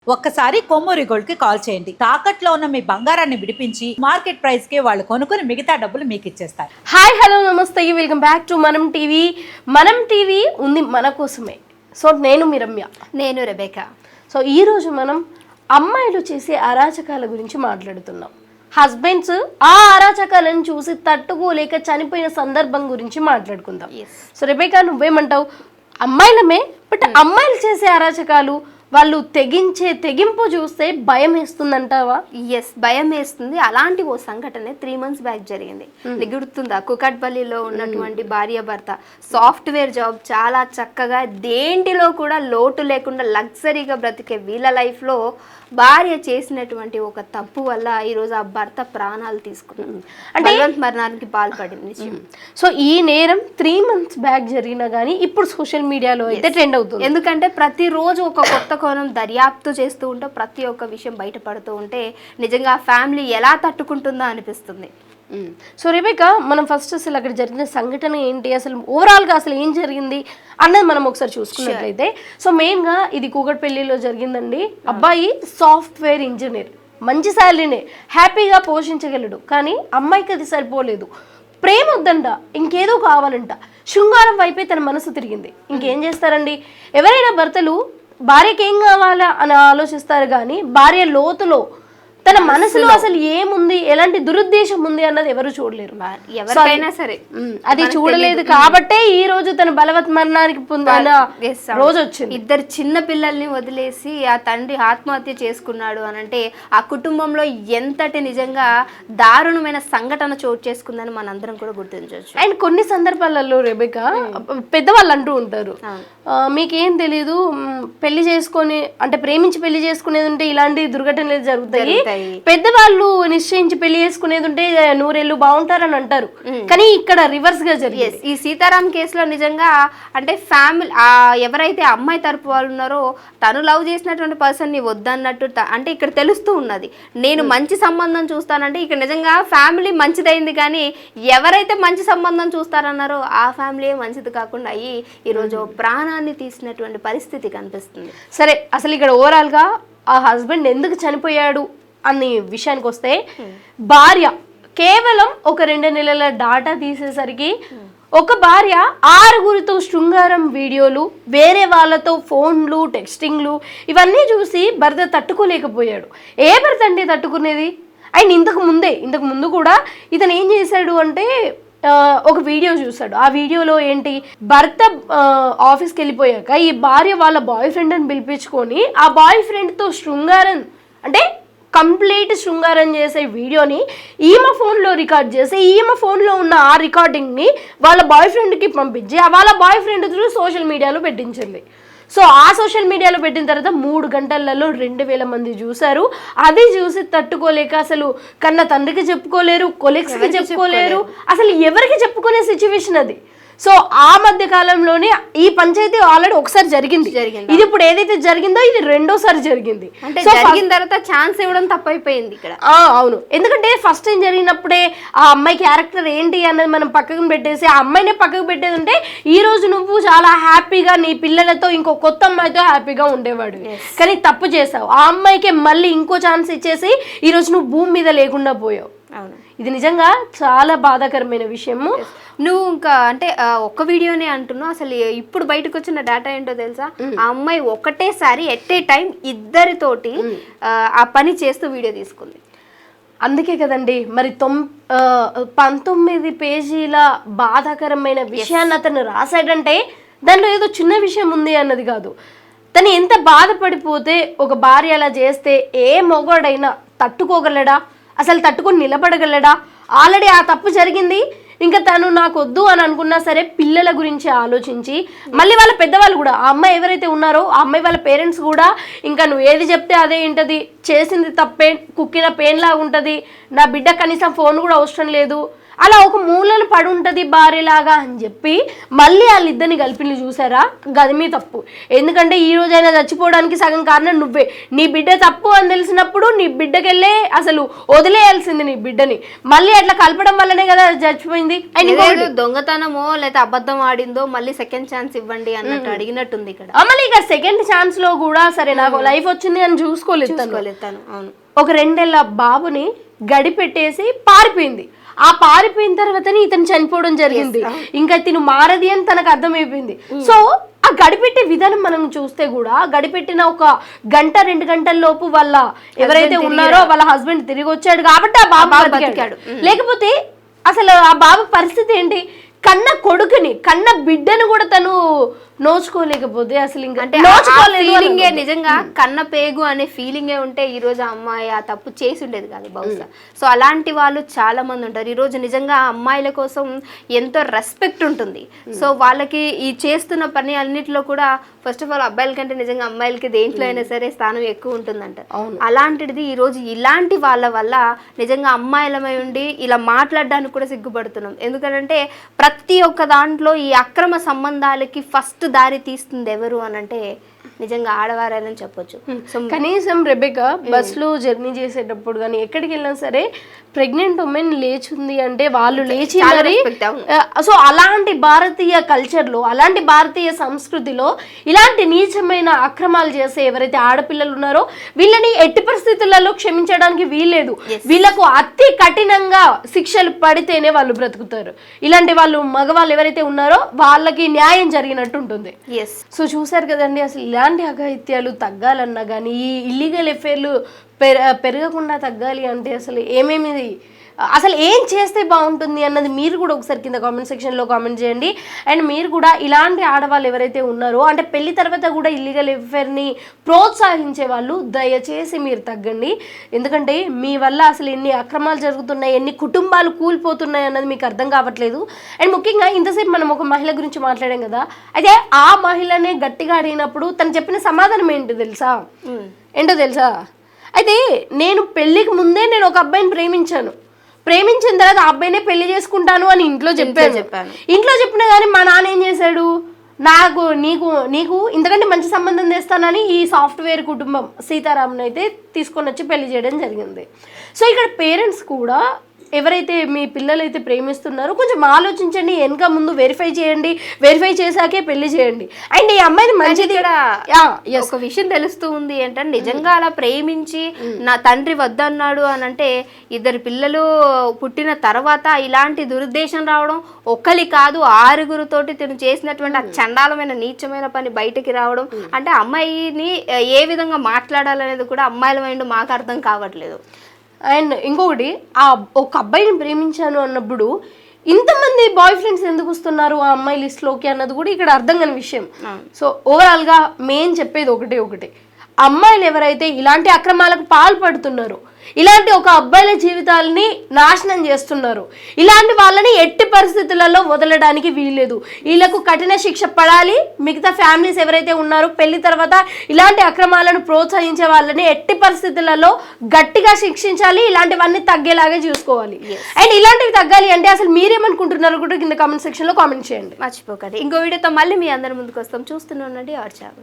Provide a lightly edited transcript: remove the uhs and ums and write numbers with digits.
ఒక్కసారి కొమ్మూరి గోల్డ్ కి కాల్ చేయండి. తాకట్లో ఉన్న మీ బంగారాన్ని విడిపించి మార్కెట్ ప్రైస్ కి వాళ్ళు కొనుక్కుని మిగతా డబ్బులు మీకు ఇచ్చేస్తారు. హాయ్ హలో నమస్తే, వెల్కమ్ బ్యాక్ టు మనం టీవీ. మనం టీవీ ఉంది మన కోసమే. సో నేను మీ రమ్య, నేను రెబేకా. సో ఈరోజు మనం అమ్మాయిలు చేసే అరాచకాల గురించి మాట్లాడుతున్నాం. హస్బెండ్స్ ఆ అరాచకాలను చూసి తట్టుకోలేక చనిపోయిన సందర్భం గురించి మాట్లాడుకుందాం. సో రెబేకా, నువ్వేమంటావు? అమ్మాయిలమే, బట్ అమ్మాయిలు చేసే అరాచకాలు, వాళ్ళు తెగింపు చూస్తే భయం వేస్తుందంటావా? ఎస్, భయం వేస్తుంది. అలాంటి ఓ సంఘటన 3 months బ్యాక్ జరిగింది. గుర్తుందా? కుకట్పల్లిలో ఉన్నటువంటి భార్య భర్త సాఫ్ట్వేర్ జాబ్, చాలా చక్కగా దేంటిలో కూడా లోటు లేకుండా లగ్జరీగా బ్రతికే వీళ్ళ లైఫ్లో భార్య చేసినటువంటి ఒక తప్పు వల్ల ఈరోజు ఆ భర్త ప్రాణాలు తీసుకున్నాడు, అంటే మరణానికి పాల్పడింది. సో ఈ నేరం 3 months బ్యాక్ జరిగినా కానీ ఇప్పుడు సోషల్ మీడియాలో అయితే ట్రెండ్ అవుతుంది. ఎందుకంటే ప్రతిరోజు ఒక కొత్త కోణం దర్యాప్తు చేస్తూ ఉంటే ప్రతి ఒక్క విషయం బయటపడుతూ ఉంటే నిజంగా ఫ్యామిలీ ఎలా తట్టుకుంటుందో అనిపిస్తుంది. సో రెబేకా, మనం ఫస్ట్ అసలు అక్కడ జరిగిన సంఘటన ఏంటి, అసలు ఓవరాల్గా అసలు ఏం జరిగింది అన్నది మనం ఒకసారి చూసుకున్నట్లయితే, సో మెయిన్గా ఇది కూకట్పల్లిలో జరిగిందండి. అబ్బాయి సాఫ్ట్వేర్ ఇంజనీర్, మంచి శాలరీనే, హ్యాపీగా పోషించగలడు. కానీ అమ్మాయికి అది సరిపోలేదు. ప్రేమ వద్దంట, ఇంకేదో కావాలంట. శృంగారం వైపే తన మనసు తిరిగింది. ఇంకేం చేస్తారండి, ఎవరైనా భర్తలు భార్యకి ఏం కావాలా అని ఆలోచిస్తారు, కానీ భార్య లోతులో తన మనసులో అసలు ఏముంది, ఎలాంటి దురుద్దేశం ఉంది అన్నది ఎవరు చూడలేరు. ఎవరికైనా సరే అది చూడలేదు కాబట్టే ఈ రోజు తన బలవత్ మరణానికి రోజు వచ్చింది. 2 చిన్న పిల్లల్ని వదిలేసి ఆ తండ్రి ఆత్మహత్య చేసుకున్నాడు అని అంటే ఆ కుటుంబంలో ఎంతటి నిజంగా దారుణమైన సంఘటన చోటు చేసుకుందని మనందరం కూడా గుర్తించవచ్చు. అండ్ కొన్ని సందర్భాలలో రెబేకా, పెద్దవాళ్ళు అంటూ ఉంటారు, మీకేం తెలీదు, పెళ్లి చేసుకొని అంటే ప్రేమించి పెళ్లి చేసుకునేది ఉంటే ఇలాంటి దుర్ఘటనలు జరుగుతాయి, పెద్దవాళ్ళు నిశ్చయించి పెళ్లి చేసుకునేది ఉంటే 100 ఏళ్ళు బాగుంటారని అంటారు. కానీ ఇక్కడ రివర్స్ గా జరిగింది. ఈ సీతారాం కేసులో నిజంగా అంటే ఫ్యామిలీ ఎవరైతే అమ్మాయి తరపు వాళ్ళు ఉన్నారో తను లవ్ చేసినటువంటి పర్సన్ ని వద్దన్నట్టు అంటే ఇక్కడ తెలుస్తూ ఉన్నది. నేను మంచి సంబంధం చూస్తానంటే ఇక్కడ నిజంగా ఫ్యామిలీ మంచిదైంది, కానీ ఎవరైతే మంచి సంబంధం చూస్తారన్నారో ఆ ఫ్యామిలీ మంచిది కాకుండా అయ్యి ఈరోజు ప్రాణాన్ని తీసినటువంటి పరిస్థితి కనిపిస్తుంది. సరే, అసలు ఇక్కడ ఓవరాల్ గా ఆ హస్బెండ్ ఎందుకు చనిపోయాడు అనే విషయానికి వస్తే, భార్య కేవలం ఒక 2 నెలల డాటా తీసేసరికి ఒక భార్య 6గురితో శృంగారం వీడియోలు, వేరే వాళ్ళతో ఫోన్లు, టెక్స్టింగ్లు ఇవన్నీ చూసి భర్త తట్టుకోలేకపోయాడు. ఏ భర్త అంటే తట్టుకునేది? అండ్ ఇంతకు ముందు కూడా ఇతను ఏం చేశాడు అంటే ఒక వీడియో చూసాడు. ఆ వీడియోలో ఏంటి, భర్త ఆఫీస్కి వెళ్ళిపోయాక ఈ భార్య వాళ్ళ బాయ్ ఫ్రెండ్ అని పిలిపించుకొని ఆ బాయ్ ఫ్రెండ్తో శృంగారం అంటే కంప్లీట్ శృంగారం చేసే వీడియోని ఈమె ఫోన్లో రికార్డ్ చేసి ఈమె ఫోన్లో ఉన్న ఆ రికార్డింగ్ని వాళ్ళ బాయ్ ఫ్రెండ్కి పంపించి వాళ్ళ బాయ్ ఫ్రెండ్ త్రూ సోషల్ మీడియాలో పెట్టించింది. సో ఆ సోషల్ మీడియాలో పెట్టిన తర్వాత 3 గంటలలో 2000 మంది చూశారు. అది చూసి తట్టుకోలేక అసలు కన్న తండ్రికి చెప్పుకోలేరు, కొలీగ్స్కి చెప్పుకోలేరు, అసలు ఎవరికి చెప్పుకునే సిచ్యువేషన్ అది. సో ఆ మధ్య కాలంలోనే ఈ పంచాయతీ ఆల్రెడీ ఒకసారి జరిగింది. ఇది ఇప్పుడు ఏదైతే జరిగిందో ఇది 2వ జరిగింది. అంటే జరిగిన తర్వాత ఛాన్స్ ఇవ్వడం తప్పైపోయింది ఇక్కడ. అవును, ఎందుకంటే ఫస్ట్ టైం జరిగినప్పుడే ఆ అమ్మాయి క్యారెక్టర్ ఏంటి అన్నది మనం పక్కకు పెట్టేసి ఆ అమ్మాయినే పక్కకు పెట్టేది ఉంటే ఈ రోజు నువ్వు చాలా హ్యాపీగా నీ పిల్లలతో ఇంకో కొత్త అమ్మాయితో హ్యాపీగా ఉండేవాడు. కానీ తప్పు చేసావు, ఆ అమ్మాయికి మళ్ళీ ఇంకో ఛాన్స్ ఇచ్చేసి ఈ రోజు నువ్వు భూమి మీద లేకుండా పోయావు. ఇది నిజంగా చాలా బాధాకరమైన విషయము. నువ్వు ఇంకా అంటే ఒక్క వీడియోనే అంటున్నావు, అసలు ఇప్పుడు బయటకు వచ్చిన డేటా ఏంటో తెలుసా? ఆ అమ్మాయి ఒకటేసారి ఎట్ ఏ టైం 2తోటి ఆ పని చేస్తూ వీడియో తీసుకుంది. అందుకే కదండి మరి 19 పేజీల బాధాకరమైన విషయాన్ని అతను రాశాడంటే దాంట్లో ఏదో చిన్న విషయం ఉంది అన్నది కాదు. తను ఎంత బాధపడిపోతే ఒక భార్య అలా చేస్తే ఏ మొగాడైనా తట్టుకోగలడా? అసలు తట్టుకొని నిలబడగలడా? ఆల్రెడీ ఆ తప్పు జరిగింది, ఇంకా తను నాకు వద్దు అని అనుకున్నా సరే పిల్లల గురించి ఆలోచించి మళ్ళీ వాళ్ళ పెద్దవాళ్ళు కూడా, ఆ అమ్మాయి ఎవరైతే ఉన్నారో ఆ అమ్మాయి వాళ్ళ పేరెంట్స్ కూడా ఇంకా నువ్వు ఏది చెప్తే అదే ఏంటది, చేసింది తప్పే, కుక్కిన పెయిన్ లాగా ఉంటుంది, నా బిడ్డ కనీసం ఫోన్ కూడా అవసరం లేదు అలా ఒక మూలను పడి ఉంటుంది భార్యలాగా అని చెప్పి మళ్ళీ వాళ్ళిద్దరిని కలిపిని చూసారా, గది మీ తప్పు. ఎందుకంటే ఈ రోజైనా చచ్చిపోవడానికి సగం కారణం నువ్వే. నీ బిడ్డ తప్పు అని తెలిసినప్పుడు నీ బిడ్డకెళ్ళే అసలు వదిలేయాల్సింది నీ బిడ్డని. మళ్ళీ అట్లా కలపడం వల్లనే కదా చచ్చిపోయింది. దొంగతనమో లేదా అబద్ధం ఆడిందో మళ్ళీ సెకండ్ ఛాన్స్ ఇవ్వండి అన్నట్టు అడిగినట్టుంది ఇక్కడ. మళ్ళీ ఇక సెకండ్ ఛాన్స్ లో కూడా సరే నాకు లైఫ్ వచ్చింది అని చూసుకోలేదు. అవును, ఒక 2 ఏళ్ల బాబుని గడిపెట్టేసి పారిపోయింది. ఆ పారిపోయిన తర్వాతనే ఇతను చనిపోవడం జరిగింది. ఇంకా తిను మారది అని తనకు అర్థమైపోయింది. సో ఆ గడిపెట్టే విధానం మనం చూస్తే కూడా గడిపెట్టిన ఒక 1-2 గంటల లోపు వాళ్ళ ఎవరైతే ఉన్నారో వాళ్ళ హస్బెండ్ తిరిగి వచ్చాడు కాబట్టి ఆ బాబు బతికాడు. లేకపోతే అసలు ఆ బాబు పరిస్థితి ఏంటి? కన్న కొడుకుని కన్న బిడ్డను కూడా తను నోచుకోలేకపోతే అసలు ఇంకా అంటే ఫీలింగే నిజంగా కన్న పేగు అనే ఫీలింగే ఉంటే ఈ రోజు అమ్మాయి ఆ తప్పు చేసి ఉండేది కాదు బహుశా. సో అలాంటి వాళ్ళు చాలా మంది ఉంటారు. ఈ రోజు నిజంగా అమ్మాయిల కోసం ఎంతో రెస్పెక్ట్ ఉంటుంది. సో వాళ్ళకి ఈ చేస్తున్న పని అన్నిటిలో కూడా ఫస్ట్ ఆఫ్ ఆల్ అబ్బాయిల కంటే నిజంగా అమ్మాయిలకి దేంట్లో అయినా సరే స్థానం ఎక్కువ ఉంటుందంట. అలాంటిది ఈ రోజు ఇలాంటి వాళ్ళ వల్ల నిజంగా అమ్మాయిలమై ఉండి ఇలా మాట్లాడడానికి కూడా సిగ్గుపడుతున్నాం. ఎందుకంటే ప్రతి ఒక్క దాంట్లో ఈ అక్రమ సంబంధాలకి ఫస్ట్ దారి తీస్తుంది ఎవరు అని అంటే నిజంగా ఆడవారని చెప్పొచ్చు. కనీసం రెబెకా బస్సులో జర్నీ చేసేటప్పుడు కానీ ఎక్కడికి వెళ్ళినా సరే ప్రెగ్నెంట్ ఉమెన్ లేచుంది అంటే వాళ్ళు లేచి మరి. సో అలాంటి భారతీయ కల్చర్లో అలాంటి భారతీయ సంస్కృతిలో ఇలాంటి నీచమైన అక్రమాలు చేసే ఎవరైతే ఆడపిల్లలు ఉన్నారో వీళ్ళని ఎట్టి పరిస్థితులలో క్షమించడానికి వీల్లేదు. వీళ్ళకు అతి కఠినంగా శిక్షలు పడితేనే వాళ్ళు బ్రతుకుతారు. ఇలాంటి వాళ్ళు మగవాళ్ళు ఎవరైతే ఉన్నారో వాళ్ళకి న్యాయం జరిగినట్టు ఉంటుంది. సో చూసారు కదండి, అసలు ఇలాంటి అఘాయిత్యాలు తగ్గాలన్నా కానీ ఈ ఇల్లీగల్ ఎఫైర్లు పెరగకుండా తగ్గాలి అంటే అసలు ఏం చేస్తే బాగుంటుంది అన్నది మీరు కూడా ఒకసారి కింద కామెంట్ సెక్షన్లో కామెంట్ చేయండి. అండ్ మీరు కూడా ఇలాంటి ఆడవాళ్ళు ఎవరైతే ఉన్నారో అంటే పెళ్లి తర్వాత కూడా ఇల్లీగల్ ఎఫైర్ని ప్రోత్సహించే వాళ్ళు దయచేసి మీరు తగ్గండి. ఎందుకంటే మీ వల్ల అసలు ఎన్ని అక్రమాలు జరుగుతున్నాయి, ఎన్ని కుటుంబాలు కూలిపోతున్నాయి అన్నది మీకు అర్థం కావట్లేదు. అండ్ ముఖ్యంగా ఇంతసేపు మనం ఒక మహిళ గురించి మాట్లాడాం కదా, అయితే ఆ మహిళనే గట్టిగా అడిగినప్పుడు తను చెప్పిన సమాధానం ఏంటో తెలుసా? అయితే నేను పెళ్లికి ముందే నేను ఒక అబ్బాయిని ప్రేమించిన తర్వాత ఆ అబ్బాయినే పెళ్లి చేసుకుంటాను అని ఇంట్లో చెప్పాను. ఇంట్లో చెప్పినా కానీ మా నాన్న ఏం చేశాడు, నీకు ఇంతకంటే మంచి సంబంధం చేస్తానని ఈ సాఫ్ట్వేర్ కుటుంబం సీతారామన్ అయితే తీసుకొని వచ్చి పెళ్లి చేయడం జరిగింది. సో ఇక్కడ పేరెంట్స్ కూడా ఎవరైతే మీ పిల్లలైతే ప్రేమిస్తున్నారో కొంచెం ఆలోచించండి, వెనక ముందు వెరిఫై చేయండి, వెరిఫై చేశాకే పెళ్లి చేయండి. అండ్ ఈ అమ్మాయిని మంచిది ఒక విషయం తెలుస్తూ ఉంది ఏంటంటే నిజంగా అలా ప్రేమించి నా తండ్రి వద్దన్నాడు అని అంటే 2 పిల్లలు పుట్టిన తర్వాత ఇలాంటి దురుద్దేశం రావడం ఒక్కలి కాదు 6గురితోటి తిను చేసినటువంటి ఆ చండాలమైన నీచమైన పని బయటకి రావడం అంటే అమ్మాయిని ఏ విధంగా మాట్లాడాలనేది కూడా అమ్మాయిల మైండ్ మాకు అర్థం కావట్లేదు. అండ్ ఇంకొకటి ఒక అబ్బాయిని ప్రేమించాను అన్నప్పుడు ఇంతమంది బాయ్ ఫ్రెండ్స్ ఎందుకు వస్తున్నారు ఆ అమ్మాయి లిస్ట్లోకి అన్నది కూడా ఇక్కడ అర్థం కాని విషయం. సో ఓవరాల్గా మెయిన్ చెప్పేది ఒకటే, అమ్మాయిలు ఎవరైతే ఇలాంటి అక్రమాలకు పాల్పడుతున్నారో ఇలాంటి ఒక అబ్బాయిల జీవితాలని నాశనం చేస్తున్నారు ఇలాంటి వాళ్ళని ఎట్టి పరిస్థితులలో వదలడానికి వీల్లేదు. వీళ్ళకు కఠిన శిక్ష పడాలి. మిగతా ఫ్యామిలీస్ ఎవరైతే ఉన్నారో పెళ్లి తర్వాత ఇలాంటి అక్రమాలను ప్రోత్సహించే వాళ్ళని ఎట్టి పరిస్థితులలో గట్టిగా శిక్షించాలి. ఇలాంటివన్నీ తగ్గేలాగా చూసుకోవాలి. అండ్ ఇలాంటివి తగ్గాలి అంటే అసలు మీరేమనుకుంటున్నారో కూడా కింద కామెంట్ సెక్షన్ లో కామెంట్ చేయండి. మర్చిపోకండి. ఇంకో వీడియోతో మళ్ళీ మీ అందరి ముందుకు వస్తాం. చూస్తూనే ఉండండి ఆర్ ఛానల్.